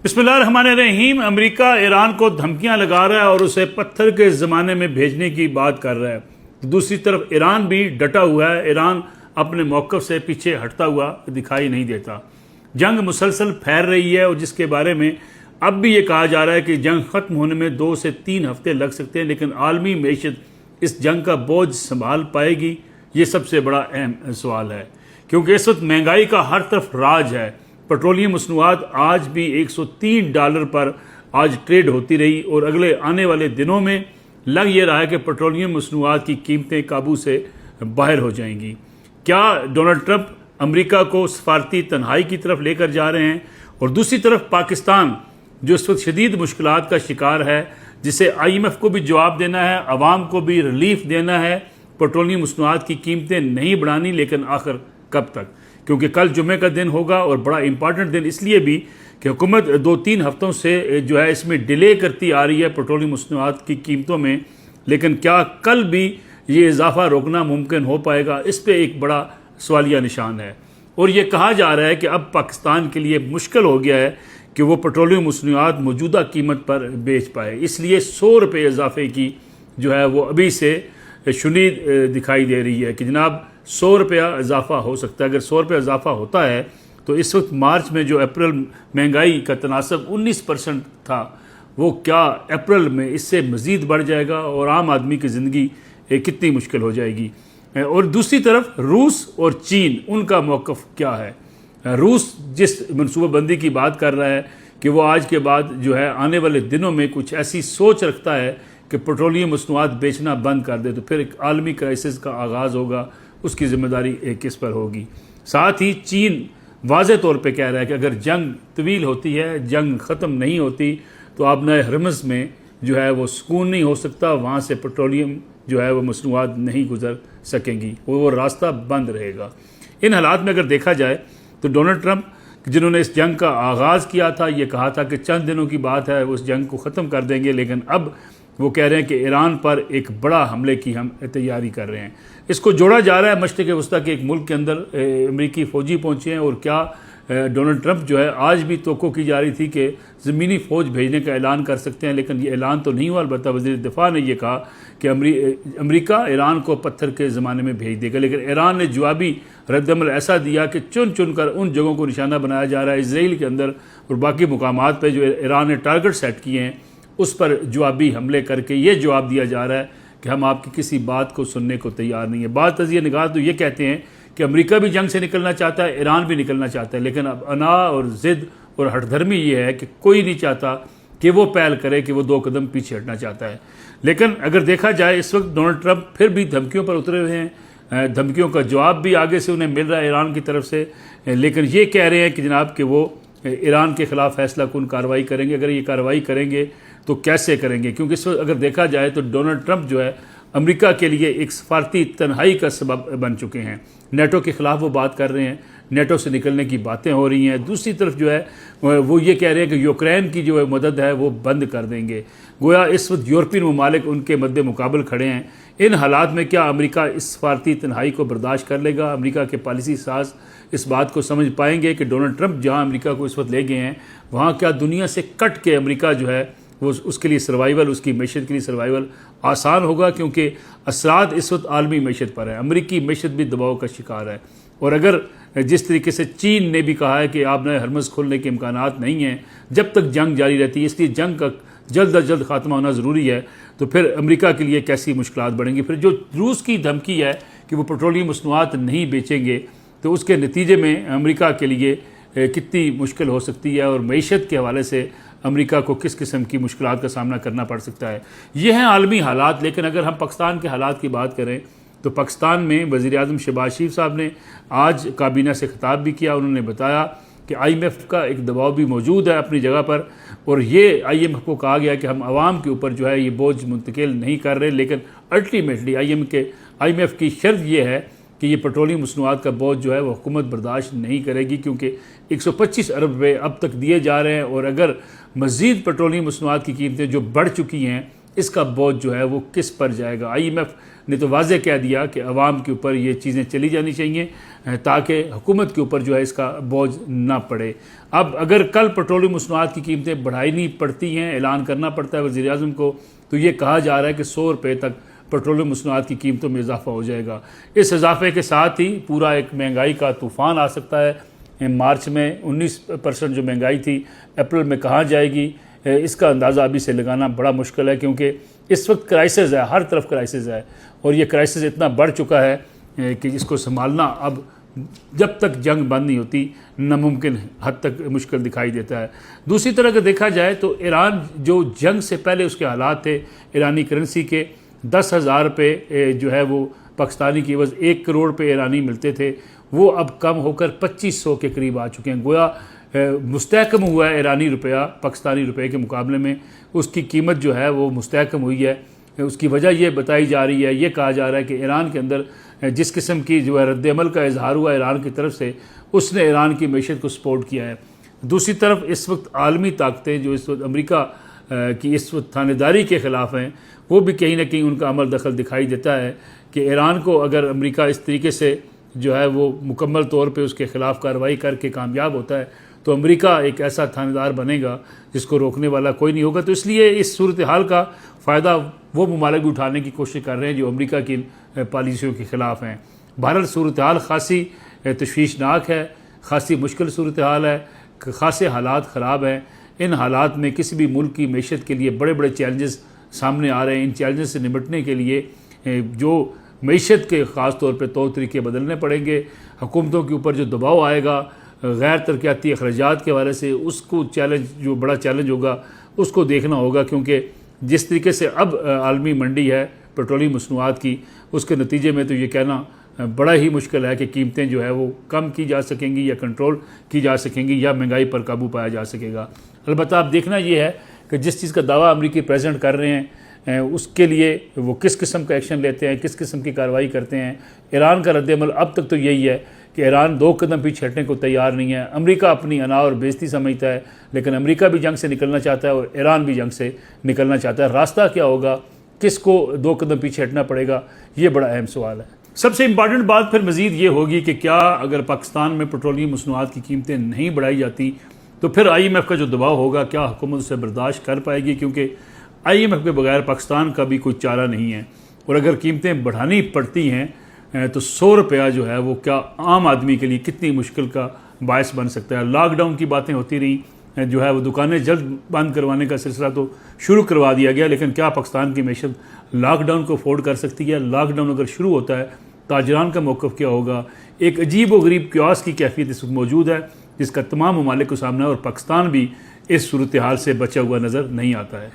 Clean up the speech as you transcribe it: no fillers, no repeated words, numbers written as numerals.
बिस्मिल्लाहिर्रहमानिर्रहीम। America Iran को धमकियां लगा रहा है और उसे पत्थर के ज़माने में भेजने की बात कर रहा है। दूसरी तरफ ईरान भी डटा हुआ है। ईरान अपने मौक़िफ़ से पीछे हटता हुआ दिखाई नहीं देता। जंग मुसलसल फैल रही है और जिसके बारे में अब भी ये कहा जा रहा है कि जंग ख़त्म होने में 2 से 3 हफ्ते लग सकते हैं, लेकिन आलमी मईशत इस जंग का बोझ संभाल पाएगी, ये सबसे बड़ा अहम सवाल है। क्योंकि इस वक्त महंगाई का हर तरफ राज है। पेट्रोलियम मसनूआत आज भी $103 पर आज ट्रेड होती रही और अगले आने वाले दिनों में लग ये रहा है कि पेट्रोलियम मसनूआत की कीमतें काबू से बाहर हो जाएंगी। क्या डोनाल्ड ट्रंप अमेरिका को सफारती तन्हाई की तरफ लेकर जा रहे हैं? और दूसरी तरफ पाकिस्तान जो इस वक्त शदीद मुश्किलात का शिकार है, जिसे IMF को भी जवाब देना है, अवाम को भी रिलीफ देना है, पेट्रोलियम मसनूआत की कीमतें नहीं बढ़ानी, लेकिन आखिर कब तक? क्योंकि कल जुमे का दिन होगा और बड़ा इंपॉर्टेंट दिन इसलिए भी कि हुकूमत 2-3 हफ्तों से जो है इसमें डिले करती आ रही है पेट्रोलियम मसनूआत की कीमतों में, लेकिन क्या कल भी ये इजाफा रोकना मुमकिन हो पाएगा? इस पे एक बड़ा सवालिया निशान है। और ये कहा जा रहा है कि अब पाकिस्तान के लिए मुश्किल हो गया है कि वो पेट्रोलियम मसनूआत मौजूदा कीमत पर बेच पाए, इसलिए $100 इजाफे की जो है वो अभी से शुनीद दिखाई दे रही है कि जनाब $100 इजाफा हो सकता है। अगर $100 इजाफा होता है तो इस वक्त मार्च में जो अप्रैल महंगाई का तनासब 19% था, वो क्या अप्रैल में इससे मज़ीद बढ़ जाएगा और आम आदमी की ज़िंदगी कितनी मुश्किल हो जाएगी। और दूसरी तरफ रूस और चीन, उनका मौक़िफ़ क्या है? रूस जिस मनसूबाबंदी की बात कर रहा है कि वो आज के बाद जो है आने वाले दिनों में कुछ ऐसी सोच रखता है कि पेट्रोलियम मसनूआत बेचना बंद कर दे, तो फिर एक आलमी क्राइसिस का आगाज़ होगा, उसकी ज़िम्मेदारी किस पर होगी? साथ ही चीन वाज़े तौर पे कह रहा है कि अगर जंग तवील होती है, जंग ख़त्म नहीं होती, तो आपने हरमज़ में जो है वो सुकून नहीं हो सकता, वहाँ से पेट्रोलियम जो है वो मसनूआत नहीं गुजर सकेंगी, वो रास्ता बंद रहेगा। इन हालात में अगर देखा जाए तो डोनाल्ड ट्रंप जिन्होंने इस जंग का आगाज़ किया था, ये कहा था कि चंद दिनों की बात है, वो उस जंग को ख़त्म कर देंगे, लेकिन अब वो कह रहे हैं कि ईरान पर एक बड़ा हमले की हम तैयारी कर रहे हैं। इसको जोड़ा जा रहा है मशरिक़ वस्ता के एक मुल्क के अंदर अमेरिकी फ़ौजी पहुँचे हैं। और क्या डोनाल्ड ट्रंप जो है आज भी तोक़ो की जा रही थी कि ज़मीनी फ़ौज भेजने का ऐलान कर सकते हैं, लेकिन ये ऐलान तो नहीं हुआ। अलबत्ता वज़ीर दिफ़ा ने यह कहा कि अमेरिका ईरान को पत्थर के ज़माने में भेज देगा, लेकिन ईरान ने जवाबी रद्दअमल ऐसा दिया कि चुन चुन कर उन जगहों को निशाना बनाया जा रहा है इसराइल के अंदर और बाकी मुकामात पर जो ईरान ने टारगेट सेट किए हैं, उस पर जवाबी हमले करके ये जवाब दिया जा रहा है कि हम आपकी किसी बात को सुनने को तैयार नहीं है। बात तज़िया निगाह तो ये कहते हैं कि अमेरिका भी जंग से निकलना चाहता है, ईरान भी निकलना चाहता है, लेकिन अब अना और ज़िद और हठधर्मी ये है कि कोई नहीं चाहता कि वो पहल करे, कि वो 2 कदम पीछे हटना चाहता है। लेकिन अगर देखा जाए इस वक्त डोनाल्ड ट्रंप फिर भी धमकियों पर उतरे हुए हैं, धमकियों का जवाब भी आगे से उन्हें मिल रहा है ईरान की तरफ से, लेकिन ये कह रहे हैं कि जनाब कि वो ईरान के ख़िलाफ़ फैसला कुन कार्रवाई करेंगे। अगर ये कार्रवाई करेंगे तो कैसे करेंगे? क्योंकि इस वक्त अगर देखा जाए तो डोनाल्ड ट्रंप जो है अमेरिका के लिए एक सफारती तन्हाई का सबब बन चुके हैं। नेटो के ख़िलाफ़ वो बात कर रहे हैं, नेटो से निकलने की बातें हो रही हैं। दूसरी तरफ जो है वो ये कह रहे हैं कि यूक्रेन की जो मदद है वो बंद कर देंगे। गोया इस वक्त यूरोपियन ममालिक उनके मद्दे मुकाबल खड़े हैं। इन हालात में क्या अमेरिका इस सफारती तन्हाई को बर्दाश्त कर लेगा? अमेरिका के पॉलिसी साज इस बात को समझ पाएंगे कि डोनाल्ड ट्रंप जहाँ अमेरिका को इस वक्त ले गए हैं, वहाँ क्या दुनिया से कट के अमेरिका जो है वो उसके लिए सर्वाइवल, उसकी मैशत के लिए सर्वाइवल आसान होगा? क्योंकि असरात इस वक्त आलमी मैशत पर है, अमरीकी मैशत भी दबाव का शिकार है। और अगर जिस तरीके से चीन ने भी कहा है कि आपने हरमज़ खोलने के इम्कानात नहीं हैं जब तक जंग जारी रहती है, इसलिए जंग का जल्द अज जल्द खात्मा होना ज़रूरी है, तो फिर अमेरिका के लिए कैसी मुश्किलात बढ़ेंगी? फिर जो रूस की धमकी है कि वो पेट्रोलियम मसनूआत नहीं बेचेंगे, तो उसके नतीजे में अमेरिका के लिए कितनी मुश्किल हो सकती है और मईशत के हवाले से अमेरिका को किस किस्म की मुश्किलात का सामना करना पड़ सकता है। ये हैं आलमी हालात। लेकिन अगर हम पाकिस्तान के हालात की बात करें तो पाकिस्तान में वज़ीर आज़म शहबाज शरीफ साहब ने आज काबीना से खिताब भी किया। उन्होंने बताया कि IMF का एक दबाव भी मौजूद है अपनी जगह पर, और ये IMF को कहा गया कि हम आवाम के ऊपर जो है ये बोझ मुंतकिल नहीं कर रहे, लेकिन अल्टीमेटली IMF की शर्त ये है कि ये पेट्रोलियम मसनूआत का बोझ जो है वो हुकूमत बर्दाश्त नहीं करेगी, क्योंकि 125 अरब रुपये अब तक दिए जा रहे हैं और अगर मज़ीद पेट्रोलियम मसनूआत की कीमतें जो बढ़ चुकी हैं, इसका बोझ जो है वो किस पर जाएगा? IMF ने तो वाज़े कह दिया कि अवाम के ऊपर ये चीज़ें चली जानी चाहिए, تاکہ حکومت کے اوپر جو ہے اس کا بوجھ نہ پڑے۔ اب اگر کل پیٹرولیم مصنوعات کی قیمتیں بڑھانی پڑتی ہیں، اعلان کرنا پڑتا ہے وزیر اعظم کو، تو یہ کہا جا رہا ہے کہ 100 روپے تک پیٹرولیم مصنوعات کی قیمتوں میں اضافہ ہو جائے گا۔ اس اضافے کے ساتھ ہی پورا ایک مہنگائی کا طوفان آ سکتا ہے۔ مارچ میں 19% جو مہنگائی تھی اپریل میں کہاں جائے گی، اس کا اندازہ ابھی سے لگانا بڑا مشکل ہے، کیونکہ اس وقت کرائسس ہے، ہر طرف کرائسس ہے، اور یہ کرائسس اتنا بڑھ چکا ہے کہ اس کو سنبھالنا اب جب تک جنگ بند نہیں ہوتی ناممکن حد تک مشکل دکھائی دیتا ہے۔ دوسری طرح اگر دیکھا جائے تو ایران جو جنگ سے پہلے اس کے حالات تھے، ایرانی کرنسی کے 10,000 روپے جو ہے وہ پاکستانی کی عوض 1 کروڑ روپے ایرانی ملتے تھے، وہ اب کم ہو کر 2500 کے قریب آ چکے ہیں۔ گویا مستحکم ہوا ہے ایرانی روپیہ پاکستانی روپے کے مقابلے میں، اس کی قیمت جو ہے وہ مستحکم ہوئی ہے۔ اس کی وجہ یہ بتائی جا رہی ہے، یہ کہا جا رہا ہے کہ ایران کے اندر جس قسم کی جو ہے رد عمل کا اظہار ہوا ایران کی طرف سے، اس نے ایران کی معیشت کو سپورٹ کیا ہے۔ دوسری طرف اس وقت عالمی طاقتیں جو اس وقت امریکہ کی اس وقت تھانیداری کے خلاف ہیں، وہ بھی کہیں نہ کہیں ان کا عمل دخل دکھائی دیتا ہے کہ ایران کو اگر امریکہ اس طریقے سے جو ہے وہ مکمل طور پہ اس کے خلاف کارروائی کر کے کامیاب ہوتا ہے تو امریکہ ایک ایسا تھانیدار بنے گا جس کو روکنے والا کوئی نہیں ہوگا۔ تو اس لیے اس صورتحال کا فائدہ وہ ممالک بھی اٹھانے کی کوشش کر رہے ہیں جو امریکہ کی پالیسیوں کے خلاف ہیں۔ بہرحال صورتحال خاصی تشویشناک ہے، خاصی مشکل صورتحال ہے، خاصے حالات خراب ہیں۔ ان حالات میں کسی بھی ملک کی معیشت کے لیے بڑے بڑے چیلنجز سامنے آ رہے ہیں۔ ان چیلنجز سے نمٹنے کے لیے جو معیشت کے خاص طور پہ طور طریقے بدلنے پڑیں گے، حکومتوں کے اوپر جو دباؤ آئے گا غیر ترقیاتی اخراجات کے حوالے سے، اس کو چیلنج جو بڑا چیلنج ہوگا اس کو دیکھنا ہوگا، کیونکہ جس طریقے سے اب عالمی منڈی ہے پیٹرولیم مصنوعات کی، اس کے نتیجے میں تو یہ کہنا بڑا ہی مشکل ہے کہ قیمتیں جو ہے وہ کم کی جا سکیں گی یا کنٹرول کی جا سکیں گی یا مہنگائی پر قابو پایا جا سکے گا۔ البتہ اب دیکھنا یہ ہے کہ جس چیز کا دعویٰ امریکی پریزیڈنٹ کر رہے ہیں اس کے لیے وہ کس قسم کا ایکشن لیتے ہیں، کس قسم کی کارروائی کرتے ہیں۔ ایران کا رد عمل اب تک تو یہی ہے کہ ایران 2 قدم پیچھے ہٹنے کو تیار نہیں ہے۔ امریکہ اپنی انا اور بےزتی سمجھتا ہے، لیکن امریکہ بھی جنگ سے نکلنا چاہتا ہے اور ایران بھی جنگ سے نکلنا چاہتا ہے۔ راستہ کیا ہوگا، کس کو 2 قدم پیچھے ہٹنا پڑے گا، یہ بڑا اہم سوال ہے۔ سب سے امپارٹنٹ بات پھر مزید یہ ہوگی کہ کیا اگر پاکستان میں پیٹرولیم مصنوعات کی قیمتیں نہیں بڑھائی جاتی تو پھر IMF کا جو دباؤ ہوگا کیا حکومت اسے برداشت کر پائے گی، کیونکہ IMF کے بغیر پاکستان کا بھی کوئی چارہ نہیں ہے، اور اگر قیمتیں بڑھانی پڑتی ہیں تو 100 روپیہ جو ہے وہ کیا عام آدمی کے لیے کتنی مشکل کا باعث بن سکتا ہے۔ لاک ڈاؤن کی باتیں ہوتی رہیں، جو ہے وہ دکانیں جلد بند کروانے کا سلسلہ تو شروع کروا دیا گیا، لیکن کیا پاکستان کی معیشت لاک ڈاؤن کو افورڈ کر سکتی ہے؟ لاک ڈاؤن اگر شروع ہوتا ہے تاجران کا موقف کیا ہوگا؟ ایک عجیب و غریب کیوس کی کیفیت اس وقت موجود ہے جس کا تمام ممالک کو سامنا ہے، اور پاکستان بھی اس صورتحال سے بچا ہوا نظر نہیں آتا ہے۔